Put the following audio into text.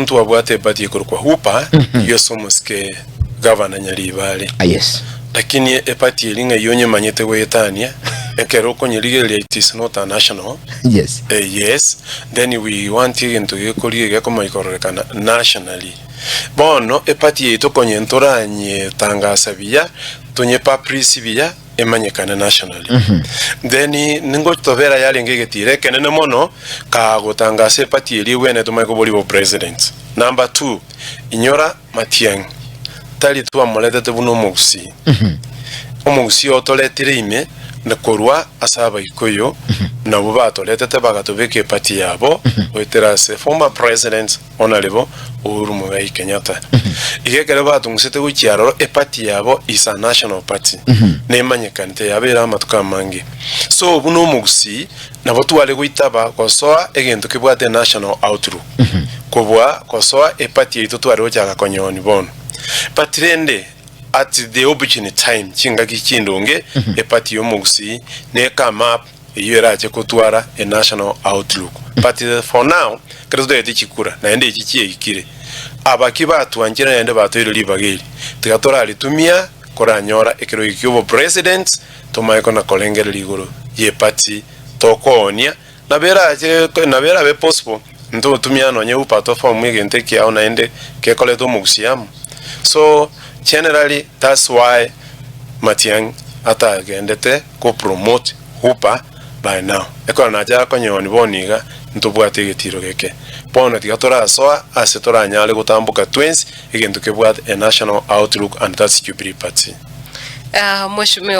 mtu wabwate party kwa hupa yo somos ke governor Nyaribale. Yes. Lakini party linga yonye manyete wetania ekero konyerige it is not a national. Yes. Yes. Then we want into yekoliga koma ikorekana nationally. Bono party yetu konyentora nye tangasa biya tonye paprisi biya emanyekana nationally. Then ningo tovera yale ngegetire kenene mono ka gutangase party eri wene tumako bolibo president. Number 2, Inyora Matiang. Tali tuwa molete te buno mugusi. Omugusi otoletire ime na korwa asaba ikoyo na buba tolete te bagatobeke party yabo wetera se former president Honorable Uhuru Muigai Kenyatta. Igekere batungusete gukiaro party yabo is a national party. Nemanyekante yabera amatuka mangi. So buno mugusi na botu wale guitaba kosoa egento kibwate national outlook. Kobwa kosoa party yitu twari ojaga konyoni bono. Patrende at the opportunity time chinga kichindonge party yomugusi ne come up yera che kutwara a national outlook. But for now kredo yeti chikura na ende ichichie ikire abakiba tuanjira ende batoiro libageli tigatora alitumia koranyora ekero ikyobo president tomaiko na kolengere ligoro ye party tokonia na bera be possible ndo tumia no nye upato form igente kia na ende ke koleto mugusiam. So generally that's why Matiang ata gendete ko promote hupa by now. Eko na ja konyoni boniga ntubwate getiro geke. Bono tigatora soa asetora nyale gutambuka twins igento ke bwate a national outlook and that's Jubilee Party. Mheshimiwa